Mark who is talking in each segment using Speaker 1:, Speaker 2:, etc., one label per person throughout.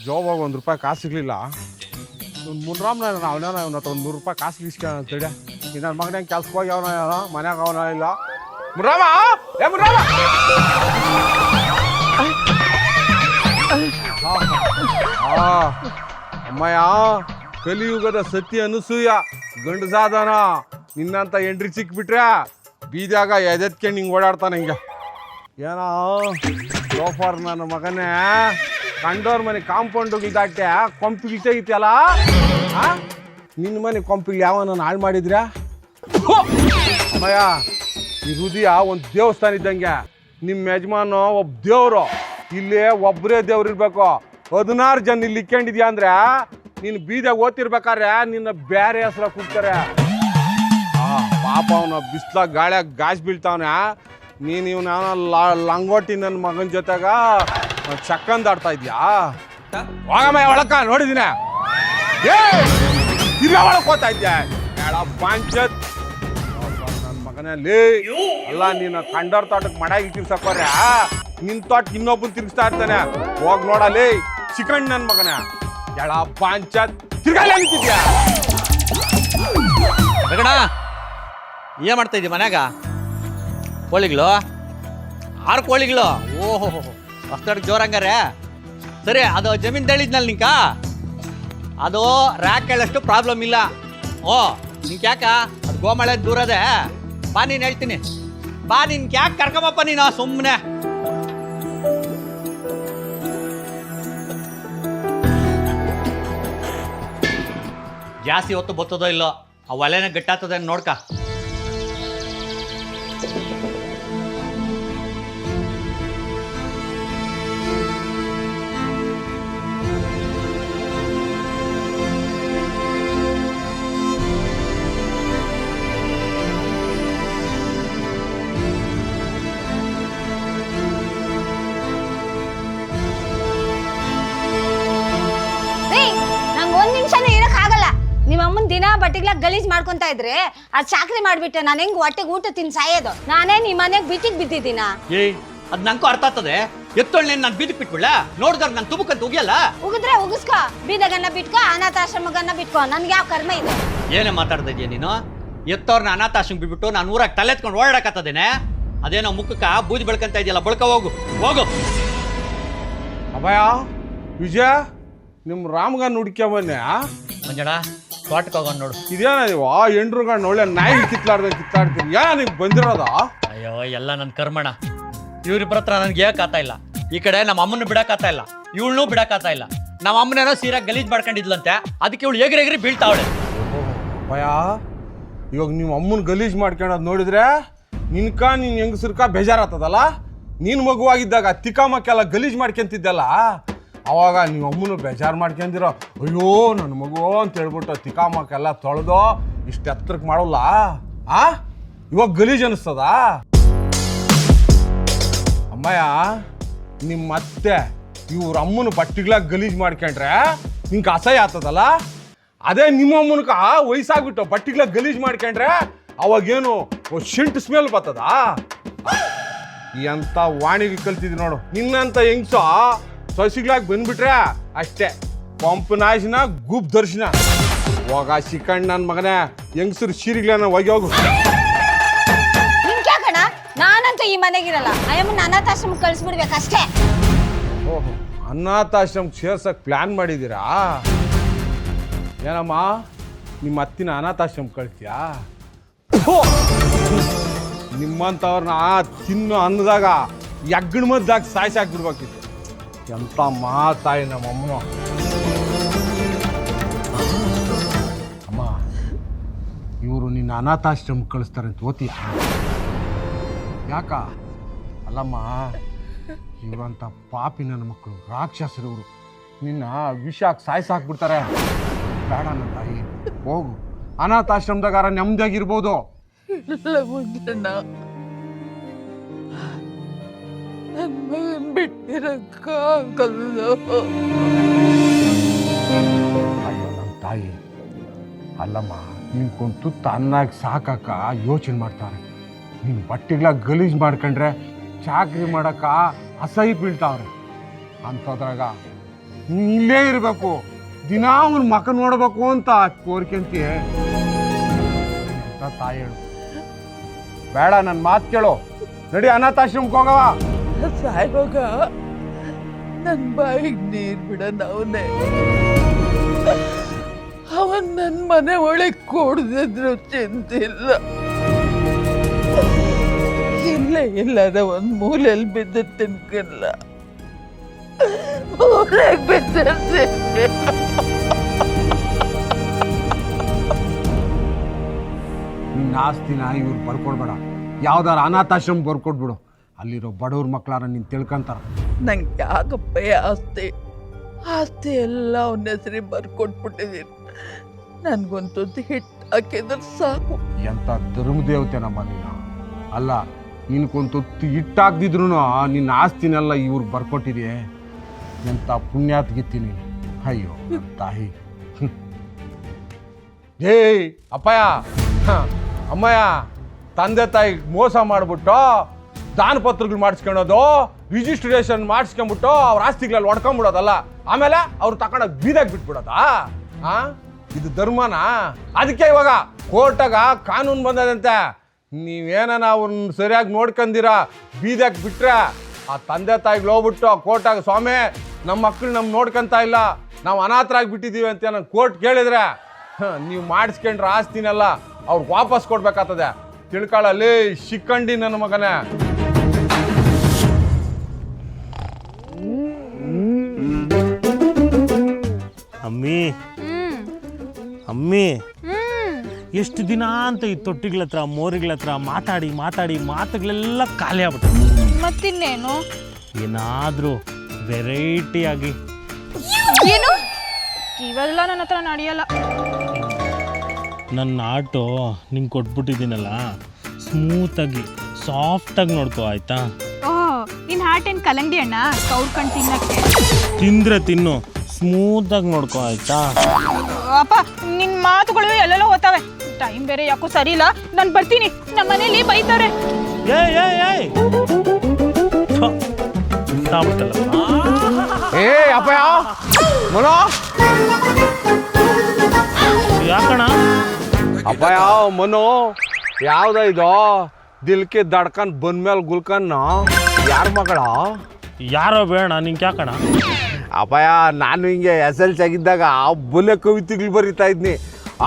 Speaker 1: ಜೋಬಾಗ ₹1 ಕಾಸು ಸಿಗ್ಲಿಲ್ಲ. ಮುನ್ರಾಮ್ನ ಅವನ ಇವನ ಹತ್ರ ₹100 ಕಾಸು ಇಸ್ಕ ಅಂತೇಳಿ ನನ್ನ ಮಗನ ಕೆಲ್ಸಕ್ಕೆ ಹೋಗಿ ಅವನ ಮನ್ಯಾಗ ಅವನ ಇಲ್ಲ. ಮುನ್ರಾಮ ಏ ಮುನ್ರಾಮ ಅಮ್ಮಯ್ಯ, ಕಲಿಯುಗದ ಸತ್ಯ ಅನಸೂಯ ಗಂಡಸಾದನ ನಿನ್ನಂತ ಎಂಟ್ರಿ ಸಿಕ್ಬಿಟ್ರೆ ಬೀದ್ಯಾಗ ಎದೆತ್ಕೊಂಡು ಹಿಂಗೆ ಓಡಾಡ್ತಾನೆ ಹಿಂಗೆ. ಏನೋ ಲೋಫರ್ ನನ್ನ ಮಗನೇ ಕಂಡೋರ್ ಮನೆ ಕಾಂಪೌಂಡ್ ದಾಟೆ ಕೊಂಪಿಗೆ ಇಟ್ಟೈತಿಯಲ್ಲ. ನಿನ್ನ ಮನೆ ಕೊಂಪಿಗೆ ಯಾವನ ಹಾಳು ಮಾಡಿದ್ರ್ಯಾ? ಅಮ್ಮಯ್ಯ, ಈ ಹೃದಯ ಒಂದು ದೇವಸ್ಥಾನ ಇದ್ದಂಗೆ. ನಿಮ್ಮ ಯಜಮಾನ ಒಬ್ಬ ದೇವ್ರು, ಇಲ್ಲಿ ಒಬ್ಬರೇ ದೇವ್ರು ಇರ್ಬೇಕು. 16 ಜನ ಇಲ್ಲಿ ಇಕ್ಕೊಂಡಿದ್ಯಾ ಅಂದ್ರೆ ನೀನು ಬೀದಾಗ ಓದ್ತಿರ್ಬೇಕಾದ್ರೆ ನಿನ್ನ ಬೇರೆ ಹೆಸರ ಕೂಗ್ತಾರೆ. ಪಾಪ ಅವನ ಬಿಸ್ಲಾಗ ಗಾಳಿಯಾಗ ಗಾಜ್ ಬೀಳ್ತಾವನ. ನೀನು ಇವನ ಲಂಗೋಟಿ ನನ್ನ ಮಗನ ಜೊತೆಗ ಚಕ್ಕಂದಾಡ್ತಾ ಇದ್ಯಾ? ಹೋಗಮ್ಮ ಒಳಕ ನೋಡಿದಿನ ಒಳಕ್ ಹೋಗ್ತಾ ಇದ್ಯಾ? ಪಂಚಾಯತ್ ನನ್ನ ಮಗನಲ್ಲಿ ಅಲ್ಲ, ನೀನು ಕಂಡೋರ್ ತೋಟಕ್ಕೆ ಮಡಾಗಿ ತಿರ್ಸಕ್ಕೋರ್ಯ ನಿನ್ ತೋಟಕ್ಕೆ ಇನ್ನೊಬ್ಬನ್ ತಿರ್ಗಿಸ್ತಾ ಇರ್ತಾನೆ. ಹೋಗ್ ನೋಡಲಿ ಚಿಕಣ್ ನನ್ನ ಮಗನ ಎಳ ಪಂಚಾಯತ್ ತಿರ್ಗಾಲ ನಿಂತಿದ್ಯಾ?
Speaker 2: ಏನ್ ಮಾಡ್ತಾ ಇದ್ದೀವಿ ಮನ್ಯಾಗ? ಕೋಳಿಗಳು 6 ಕೋಳಿಗಳು. ಓಹೋ ಅಷ್ಟೊಡ್ ಜೋರಂಗಾರೆ. ಸರಿ, ಅದು ಜಮೀನ್ ಹೇಳಿದ್ನಲ್ಲ ನಿಂಕ, ಅದು ರ್ಯಾಕ್ ಹೇಳಷ್ಟು ಪ್ರಾಬ್ಲಮ್ ಇಲ್ಲ. ನಿಂಗೆ ಯಾಕ ಅದು ಗೋಮಳೆ ದೂರದೆ ಬಾ, ನೀನು ಹೇಳ್ತೀನಿ ಬಾ. ನಿನ್ಗೆ ಯಾಕೆ ಕರ್ಕೊಂಬಪ್ಪ ನೀನು ಸುಮ್ಮನೆ. ಜಾಸ್ತಿ ಹೊತ್ತು ಬರ್ತದೋ ಇಲ್ಲೋ, ಆ ಒಲೆನ ಗಟ್ಟಾಗ್ತದೆ ನೋಡ್ಕ.
Speaker 3: ದಿನ ಬಟ್ಟೆಗ್ಲ ಗಲೀಜ್ ಮಾಡ್ಕೊಂತ ಇದ್ರೆ ಅದ್ ಚಾಕ್ರಿ ಮಾಡ್ಬಿಟ್ಟೆ ನಾನು ಹೆಂಗ್ ಹೊಟ್ಟೆಗೆ ಊಟ ತಿನ್ ಸಾಯೋದು? ನಾನೇ ನಿಮ್ ಮನೆಗ್ ಬಿಟ್ಟಿಗ್ ಬಿದ್ದಿದ್ದೀನ.
Speaker 2: ಅದ್ ನಂಗೂ ಅರ್ಥ ಆಗ್ತದೆ. ಎತ್ತೊಳ್ಳೆ ನಾನು ಬೀದಕ್ ಬಿಟ್ಬಿಡ್ಲ ನೋಡಿದ್ರ ನಾನು ತುಬಕಂತ ಉಗಿಯಲ್ಲ.
Speaker 3: ಉಗಿದ್ರೆ ಉಗಿಸ್ಕ, ಬೀದಗನ್ನ ಬಿಟ್ಕೋ, ಅನಾಥಾಶ್ರಮಗನ್ನ ಬಿಟ್ಕೋ. ನನ್ಗೆ ಯಾವ ಕರ್ಮ ಇದೆ?
Speaker 2: ಏನೇ ಮಾತಾಡ್ತಾ ಇದೀಯ ನೀನು? ಎತ್ತವ್ರನ್ನ ಅನಾಥಾಶ್ರಮ ಬಿಟ್ಬಿಟ್ಟು ನಾನು ಊರಾಗ ತಲೆ ಎತ್ಕೊಂಡು ಓಡಾಡಕತ್ತದೇನೆ. ಅದೇನೋ ಮುಖಕ್ಕ ಬೂದಿ ಬೆಳ್ಕಂತ ಇದೆಯಲ್ಲ, ಬಳ್ಕ ಹೋಗು ಹೋಗು.
Speaker 1: ಅಭಯ, ವಿಜಯ, ನಿಮ್ ರಾಮ್ಗ ನುಡ್ಕ್ಯಬನ್ನೆ
Speaker 2: ಮಂಜಣ್ಣ ತೋಟಕ್ಕೆ ಹೋಗೋಣ ನೋಡು.
Speaker 1: ಇದೇನ ನೀವು ಎಂಡ್ರುಗಳು ಒಳ್ಳೆ ನಾಯಿ ಕಿತ್ಲಾಡ್ತೀನಿ. ಯಾ ನೀವು ಬಂದಿರೋದ?
Speaker 2: ಅಯ್ಯೋ ಎಲ್ಲ ನನ್ನ ಕರ್ಮಣ. ಇವ್ರಿಬ್ರ ಹತ್ರ ನನ್ಗೆ ಹೇಳಕ್ಕಾಗ್ತಾ ಇಲ್ಲ. ಈ ಕಡೆ ನಮ್ಮ ಅಮ್ಮನ ಬಿಡಕ್ಕಾಗ್ತಾ ಇಲ್ಲ, ಇವಳನ್ನೂ ಬಿಡಕ್ಕಾಗ್ತಾ ಇಲ್ಲ. ನಮ್ಮ ಅಮ್ಮನೇನೋ ಸೀರಾ ಗಲೀಜ್ ಮಾಡ್ಕೊಂಡಿದ್ಲಂತೆ, ಅದಕ್ಕೆ ಇವಳು ಎಗ್ರೆಗ್ರಿ ಬೀಳ್ತಾವಳೆ.
Speaker 1: ಭಯ, ಇವಾಗ ನೀವು ಅಮ್ಮನ ಗಲೀಜ್ ಮಾಡ್ಕೊಳ್ಳೋದು ನೋಡಿದ್ರೆ ನಿನ್ಕ ನೀನ್ ಹೆಂಗಸರ್ಕ ಬೇಜಾರಾಗ್ತದಲ್ಲ. ನೀನ್ ಮಗುವಾಗಿದ್ದಾಗ ತಿಕ್ಕಾಮಕ್ಕೆಲ್ಲ ಗಲೀಜ್ ಮಾಡ್ಕೊಂತಿದ್ದಲ್ಲ, ಅವಾಗ ನೀವು ಅಮ್ಮನ ಬೇಜಾರು ಮಾಡ್ಕೊಂಡಿರೋ. ಅಯ್ಯೋ ನನ್ನ ಮಗು ಅಂತ ಹೇಳ್ಬಿಟ್ಟು ತಿಕ್ಕಾಮಕ್ಕೆಲ್ಲ ತೊಳೆದು ಇಷ್ಟು ಎತ್ತರಕ್ಕೆ ಮಾಡೋಲ್ಲ. ಇವಾಗ ಗಲೀಜ್ ಅನಿಸ್ತದ? ಅಮ್ಮಯ್ಯ, ನಿಮ್ಮ ಅತ್ತೆ ಇವ್ರ ಅಮ್ಮನ ಬಟ್ಟೆಗಳಾಗ ಗಲೀಜ್ ಮಾಡ್ಕೊಂಡ್ರೆ ನಿಂಗೆ ಅಸಹ್ಯ ಆಗ್ತದಲ್ಲ. ಅದೇ ನಿಮ್ಮ ಅಮ್ಮನಕ ವಯಸ್ಸಾಗ್ಬಿಟ್ಟು ಬಟ್ಟೆಗಳಾಗ ಗಲೀಜ್ ಮಾಡ್ಕೊಂಡ್ರೆ ಅವಾಗೇನು ಶಿಂಟ್ ಸ್ಮೆಲ್ ಬರ್ತದ? ಎಂತ ವಾಣಿಗೆ ಕಲ್ತಿದ್ವಿ ನೋಡು. ನಿನ್ನಂತ ಹೆಂಗ್ಸೋ ಸೊಸಿಗ್ಲಾಗ ಬಂದ್ಬಿಟ್ರೆ ಅಷ್ಟೇ, ಪಂಪ್ ನಾಶನ ಗುಬ್ ದರ್ಶನ. ಹೋಗ ಚಿಕಣ್ ನನ್ನ ಮಗನೇ, ಹೆಂಗಸರು ಸೀರಿಗ್ಲನ್ನ ಹೋಗಿ ಹೋಗು.
Speaker 3: ನಿನ್ಕ್ಯಾಕಣ? ನಾನಂತೂ ಈ ಮನೆಗಿರಲ್ಲ. ಅಯ್ಯಮ್ಮನ ಅನಾಥಾಶ್ರಮಕ್ಕೆ ಕಳಿಸ್ಬಿಡ್ಬೇಕಷ್ಟೇ.
Speaker 1: ಓಹೋ, ಅನಾಥಾಶ್ರಮಕ್ಕೆ ಸೇರ್ಸಕ್ಕೆ ಪ್ಲ್ಯಾನ್ ಮಾಡಿದ್ದೀರಾ? ಏನಮ್ಮ, ನಿಮ್ಮ ಅತ್ತಿನ ಅನಾಥಾಶ್ರಮ ಕಳ್ತೀಯಾ? ನಿಮ್ಮಂಥವ್ರನ್ನ ತಿನ್ನೋ ಅನ್ನದಾಗ ಎಗ್ಗಣ ಮದ್ದಾಗ ಸಾಯ್ಸಾಕ್ಬಿಡ್ಬೇಕಿತ್ತು. ಎಂಥ ಮಾತಾಯಿ ನಮ್ಮಮ್ಮ. ಅಮ್ಮ, ಇವರು ನಿನ್ನ ಅನಾಥಾಶ್ರಮಕ್ಕೆ ಕಳಿಸ್ತಾರೆ ಅಂತ ಓದ್ತೀಯ? ಯಾಕ? ಅಲ್ಲಮ್ಮ, ಇವರಂಥ ಪಾಪಿ ನನ್ನ ಮಕ್ಕಳು, ರಾಕ್ಷಸರು ಇವರು. ನಿನ್ನ ವಿಷಾಕ್ ಸಾಯ್ಸಾಕ್ಬಿಡ್ತಾರೆ. ಬೇಡ ನನ್ನ ತಾಯಿ, ಹೋಗು. ಅನಾಥಾಶ್ರಮದಾಗಾರ ನೆಮ್ಮದಿಯಾಗಿರ್ಬೋದು. ಅಯ್ಯೋ ನಮ್ಮ ತಾಯಿ, ಅಲ್ಲಮ್ಮ, ನಿನ್ಕೊಂದು ತುತ್ತು ಅನ್ನಾಗಿ ಸಾಕಾಕ ಯೋಚನೆ ಮಾಡ್ತಾರೆ. ನಿನ್ನ ಬಟ್ಟೆಗಳ ಗಲೀಜ್ ಮಾಡ್ಕೊಂಡ್ರೆ ಚಾಕ್ರಿ ಮಾಡಕ್ಕ ಅಸಹ್ಯ ಬೀಳ್ತಾವ್ರೆ. ಅಂಥದ್ರಾಗ ನೀನ್ ಇಲ್ಲೇ ಇರಬೇಕು, ದಿನ ಅವ್ನ ಮಕ್ಕ ನೋಡ್ಬೇಕು ಅಂತ ಕೋರ್ಕೆಂತೀಯ ಅಂತ ತಾಯಿ ಹೇಳು. ಬೇಡ, ನನ್ನ ಮಾತು ಕೇಳು, ನಡಿ ಅನಾಥಾಶ್ರಮಕ್ಕೆ ಹೋಗವ.
Speaker 4: ಸಾಯುವಾಗ ನನ್ನ ಬಾಯಿಗೆ ನೀರು ಬಿಡೋಣ ಅವನೇ. ಅವನ್ ನನ್ನ ಮನೆ ಒಳಗೆ ಕೂಡ್ದಿದ್ರು ಚಿಂತಿಲ್ಲ. ಇಲ್ಲೇ ಇಲ್ಲದ ಒಂದು ಮೂಲೆಯಲ್ಲಿ ಬಿದ್ದು ತಿನ್ಕಲ್ಲ, ಮೂಲೆಗೆ ಬಿದ್ದಿರ್ತೀನಿ.
Speaker 1: ನಿನ್ನ ಆಸ್ತಿನ ಇವ್ರು ಬರ್ಕೊಡ್ಬೇಡ, ಯಾವ್ದಾರ ಅನಾಥಾಶ್ರಮ ಬರ್ಕೊಟ್ಬಿಡು. ಅಲ್ಲಿರೋ ಬಡವ್ರ ಮಕ್ಕಳಾರ ನೀನು ತಿಳ್ಕೊಂತಾರ.
Speaker 4: ನಂಗೆ ಯಾಕಪ್ಪ ಆಸ್ತಿ ಆಸ್ತಿ ಎಲ್ಲ ಅವನ ಹೆಸರಿಗೆ ಬರ್ಕೊಟ್ಬಿಟ್ಟಿದ್ದೀನಿ. ನನ್ಗೊಂದು ಹಿಟ್ಟು ಹಾಕಿದ್ರೆ ಸಾಕು.
Speaker 1: ಎಂಥ ಧರ್ಮದೇವತೆ ನಮ್ಮ ನೀನು. ಅಲ್ಲ, ನಿನ್ಕೊಂತೊತ್ತು ಇಟ್ಟಾಗ್ದಿದ್ರು ನಿನ್ನ ಆಸ್ತಿನೆಲ್ಲ ಇವ್ರಿಗೆ ಬರ್ಕೊಟ್ಟಿದೆಯೇ. ಎಂಥ ಪುಣ್ಯಾತ್ಗಿತ್ತಿ ನೀನು. ಅಯ್ಯೋ ನನ್ ತಾಯಿ. ಏಯ್ ಅಪ್ಪಯ್ಯ, ಅಮ್ಮಯ್ಯ, ತಂದೆ ತಾಯಿಗೆ ಮೋಸ ಮಾಡಿಬಿಟ್ಟು ದಾನ ಪತ್ರಗಳು ಮಾಡಿಸ್ಕೊಳೋದು, ರಿಜಿಸ್ಟ್ರೇಷನ್ ಮಾಡಿಸ್ಕೊಂಬಿಟ್ಟು ಅವ್ರ ಆಸ್ತಿಗಳಲ್ಲಿ ಹೊಡ್ಕೊಂಬಿಡೋದಲ್ಲ, ಆಮೇಲೆ ಅವ್ರು ತಗೊಂಡೋಗಿ ಬೀದಾಗಿ ಬಿಟ್ಬಿಡೋದಾ? ಇದು ಧರ್ಮನಾ? ಅದಕ್ಕೆ ಇವಾಗ ಕೋರ್ಟಾಗ ಕಾನೂನು ಬಂದದಂತೆ, ನೀವೇನ ಅವ್ರನ್ನ ಸರಿಯಾಗಿ ನೋಡ್ಕೊಂಡಿರ ಬೀದಾಗಿ ಬಿಟ್ರೆ ಆ ತಂದೆ ತಾಯಿಗೆ ಹೋಗ್ಬಿಟ್ಟು ಕೋರ್ಟಾಗ, ಸ್ವಾಮಿ ನಮ್ಮ ಮಕ್ಕಳು ನಮ್ಗೆ ನೋಡ್ಕೊಂತ ಇಲ್ಲ, ನಾವು ಅನಾಥರಾಗಿ ಬಿಟ್ಟಿದ್ದೀವಿ ಅಂತ ನಾನು ಕೋರ್ಟ್ ಕೇಳಿದ್ರೆ, ನೀವು ಮಾಡಿಸ್ಕೊಂಡ್ರೆ ಆಸ್ತಿನೆಲ್ಲ ಅವ್ರಿಗೆ ವಾಪಸ್ ಕೊಡ್ಬೇಕಾಗ್ತದೆ. ತಿಳ್ಕೊಳ್ಳಲ್ಲಿ ಶಿಕ್ಕಂಡಿ ನನ್ನ ಮಗನೇ.
Speaker 5: ಅಮ್ಮಿ ಅಮ್ಮಿ, ಎಷ್ಟು ದಿನ ಅಂತ ಈ ತೊಟ್ಟಿಗಳ ಹತ್ರ ಮೋರಿಗಳ ಹತ್ರ ಮಾತಾಡಿ ಮಾತಾಡಿ ಮಾತುಗಳೆಲ್ಲ ಖಾಲಿ ಆಗ್ಬಿಟ್ಟು.
Speaker 3: ಮತ್ತಿನ್ನೇನು?
Speaker 5: ಏನಾದರೂ ವೆರೈಟಿ ಆಗಿ.
Speaker 3: ಏನು? ಇವೆಲ್ಲ ನನ್ನ ಹತ್ರ ನಡೆಯಲ್ಲ.
Speaker 5: ನನ್ನ ಆಟೋ ನಿಂಗೆ ಕೊಟ್ಬಿಟ್ಟಿದ್ದೀನಲ್ಲ, ಸ್ಮೂತಾಗಿ ಸಾಫ್ಟಾಗಿ ನೋಡ್ಕೋ ಆಯ್ತಾ?
Speaker 6: ಓಹ್, ನಿನ್ನ ಹಾರ್ಟ್ ಏನು ಕಲಂಗಡಿ ಅಣ್ಣ ಕೌರ್ಕೊಂಡು ತಿನ್ನಕ್ಕೆ?
Speaker 5: ತಿಂದ್ರೆ ತಿನ್ನು, ಸ್ಮೂತಾಗಿ ನೋಡ್ಕೋ ಆಯ್ತಾ?
Speaker 6: ಅಪ್ಪ ನಿನ್ನ ಮಾತುಗಳು ಎಲ್ಲೆಲ್ಲೋ ಹೋಗ್ತವೆ. ಟೈಮ್ ಬೇರೆ ಯಾಕೋ ಸರಿ ಇಲ್ಲ, ನಾನು ಬರ್ತೀನಿ. ನಮ್ಮ ಮನೇಲಿ ಬೈತಾರೆ.
Speaker 1: ಏ ಅಪ್ಪಯ್ಯ, ಮನೋ
Speaker 5: ಯಾಕಣ
Speaker 1: ಅಪ್ಪಯ್ಯ, ಮನೋ ಯಾವ್ದ ಇದು ದಿಲ್ಕೆ ದಡ್ಕನ್ ಬಂದ್ಮೇಲೆ ಗುಲ್ಕನ್ ಯಾರ ಮಗಳ?
Speaker 5: ಯಾರೋ ಬೇಡ ನಿಂಗೆ ಯಾಕಣ?
Speaker 1: ಅಪ್ಪಯ್ಯ, ನಾನು ಹಿಂಗೆ SLC ಆಗಿದ್ದಾಗ ಬೊಲೆ ಕವಿತೆಗಳು ಬರೀತಾ ಇದ್ನಿ.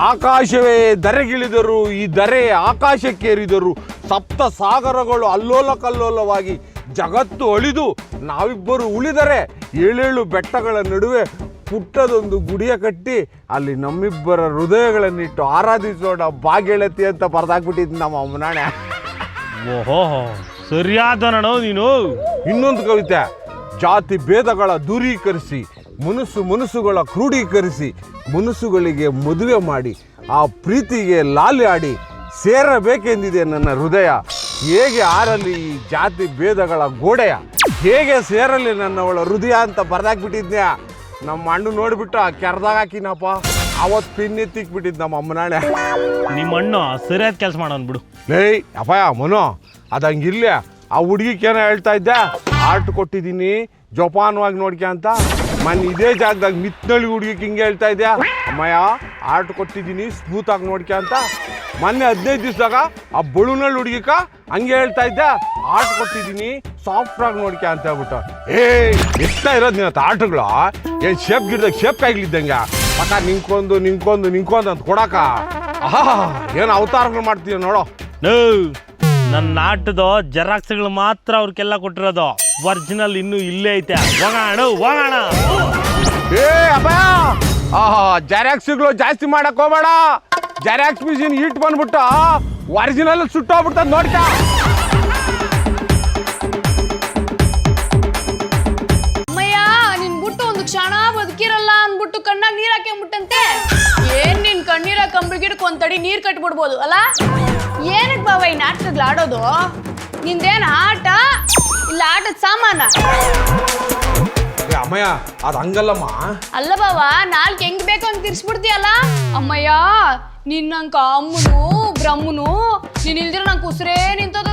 Speaker 1: ಆಕಾಶವೇ ಧರೆಗಿಳಿದರು, ಈ ಧರೆ ಆಕಾಶಕ್ಕೇರಿದರು, ಸಪ್ತ ಸಾಗರಗಳು ಅಲ್ಲೋಲ ಕಲ್ಲೋಲವಾಗಿ ಜಗತ್ತು ಅಳಿದು ನಾವಿಬ್ಬರು ಉಳಿದರೆ 7 ಬೆಟ್ಟಗಳ ನಡುವೆ ಪುಟ್ಟದೊಂದು ಗುಡಿಯ ಕಟ್ಟಿ ಅಲ್ಲಿ ನಮ್ಮಿಬ್ಬರ ಹೃದಯಗಳನ್ನಿಟ್ಟು ಆರಾಧಿಸೋಣ ಬಾಗೆಳತಿ ಅಂತ ಬರ್ದಾಕ್ಬಿಟ್ಟಿದ್ದು ನಮ್ಮ ಅಮ್ಮನಾಣೆ.
Speaker 5: ಓಹೋ, ಸರಿಯಾದ ನೀನು.
Speaker 1: ಇನ್ನೊಂದು ಕವಿತೆ, ಜಾತಿ ಭೇದಗಳ ದೂರೀಕರಿಸಿ ಮನಸ್ಸುಗಳ ಕ್ರೋಢೀಕರಿಸಿ ಮನಸ್ಸುಗಳಿಗೆ ಮದುವೆ ಮಾಡಿ ಆ ಪ್ರೀತಿಗೆ ಲಾಲಿ ಆಡಿ ಸೇರಬೇಕೆಂದಿದೆ ನನ್ನ ಹೃದಯ. ಹೇಗೆ ಆರಲಿ ಈ ಜಾತಿ ಭೇದಗಳ ಗೋಡೆಯ, ಹೇಗೆ ಸೇರಲಿ ನನ್ನವಳ ಹೃದಯ ಅಂತ ಬರ್ದಾಕ್ಬಿಟ್ಟಿದ್ನ್ಯಾ. ನಮ್ಮ ಅಣ್ಣ ನೋಡಿಬಿಟ್ಟು ಆ ಕೆರ್ದಾಗ ಹಾಕಿನಪ್ಪ, ಅವತ್ತು ಪಿನ್ನೆತ್ತಿಕ್ಬಿಟ್ಟಿದ್ದು ನಮ್ಮ ಅಮ್ಮನಾಣೆ.
Speaker 5: ನಿಮ್ಮ ಅಣ್ಣ ಸರಿಯಾದ ಕೆಲಸ ಮಾಡೋನ್ ಬಿಡು.
Speaker 1: ಲೇಯ್ ಅಪ್ಪಯ್ಯ ಮನು, ಅದಂಗಿರ್ಲಿ. ಆ ಹುಡುಗಿಕೇನೋ ಹೇಳ್ತಾ ಇದ್ದೆ, ಆರ್ಟ್ ಕೊಟ್ಟಿದ್ದೀನಿ ಜೋಪಾನವಾಗಿ ನೋಡ್ಕೆ ಅಂತ. ಮೊನ್ನೆ ಇದೇ ಜಾಗದಾಗ ಮಿತ್ನಳ್ಳಿ ಹುಡುಗಿಗೆ ಹಿಂಗೆ ಹೇಳ್ತಾ ಇದ್ಯಾ, ಅಮ್ಮಯ್ಯ ಆರ್ಟ್ ಕೊಟ್ಟಿದ್ದೀನಿ ಸ್ಮೂತಾಗಿ ನೋಡ್ಕೆ ಅಂತ. ಮೊನ್ನೆ 15 ದಿವಸದಾಗ ಆ ಬಳುನಳ್ಳಿ ಹುಡುಗಿಕ ಹಂಗೆ ಹೇಳ್ತಾ ಇದ್ದೆ, ಆರ್ಟ್ ಕೊಟ್ಟಿದ್ದೀನಿ ಸಾಫ್ಟಾಗಿ ನೋಡ್ಕೆ ಅಂತ ಹೇಳ್ಬಿಟ್ಟು. ಎಷ್ಟ ಇರೋದು ನಿನ್ನ ಆರ್ಟ್ಗಳು ಏನು ಶೇಪ್ ಗಿಡ್ದಾಗ ಶೇಪ್ ಕಾಯ್ಗಳಿದ್ದಂಗೆ ಪಕ್ಕ ನಿಂಕೊಂದು ಅಂತ ಕೊಡಾಕ. ಏನು ಅವತಾರಗಳು ಮಾಡ್ತೀಯ ನೋಡೋ.
Speaker 5: ನನ್ನ ಆಟದ ಜೆರಾಕ್ಸ್ಗಳು ಮಾತ್ರ ಅವ್ರಿಗೆಲ್ಲ ಕೊಟ್ಟಿರೋದು, ಒರಿಜಿನಲ್ ಇನ್ನೂ ಇಲ್ಲೇ ಐತೆ. ಹೋಗೋಣ.
Speaker 1: ಏ ಅಪ್ಪ, ಜೆರಾಕ್ಸ್ಗಳು ಜಾಸ್ತಿ ಮಾಡಕ್ ಹೋಗ್ಬೇಡ. ಜೆರಾಕ್ಸ್ ಮಿಷಿನ್ ಹಿಟ್ ಬಂದ್ಬಿಟ್ಟು ಒರಿಜಿನಲ್ ಸುಟ್ಟೋಗ್ಬಿಡ್ತದ ನೋಡ್ಕ.
Speaker 7: ಅಮ್ಮಯ್ಯ, ನಿನ್ ಬಿಟ್ಟು ಒಂದು ಕ್ಷಣ ಬದುಕಿರಲ್ಲ ಅನ್ಬಿಟ್ಟು ಕಣ್ಣಾಗ ನೀರ್ ಹಾಕ್ಬಿಟ್ಟಂತೆ. ಏನ್ ನಿನ್ ಕಣ್ಣೀರ ಕಂಬಳಿಗಿಡಕ್ ಒಂದ್ ನೀರ್ ಕಟ್ಬಿಡ್ಬೋದು ಅಲ್ಲ? ಏನಕ್ ಬಾವ ಈ ನಾಟಕಗಳು ಆಡೋದು? ನಿಂದೇನ ಆಟ ಇಲ್ಲ ಆಟದ ಸಾಮಾನ?
Speaker 1: ಅಮ್ಮಯ್ಯ, ಅದು ಹಂಗಲ್ಲಮ್ಮ.
Speaker 7: ಅಲ್ಲ ಬಾವ, ನಾಲ್ಕು ಹೆಂಗ್ ಬೇಕು ಹಂಗ್ ತಿರ್ಸ್ಬಿಡ್ತೀಯಲ್ಲ. ಅಮ್ಮಯ್ಯ, ನಿನ್ನಂಕ ಅಮ್ಮನು ಬ್ರಹ್ಮನು ನೀನ್ ಇಲ್ದಿರ ನಂಗೆ ಉಸಿರೇ ನಿಂತದ.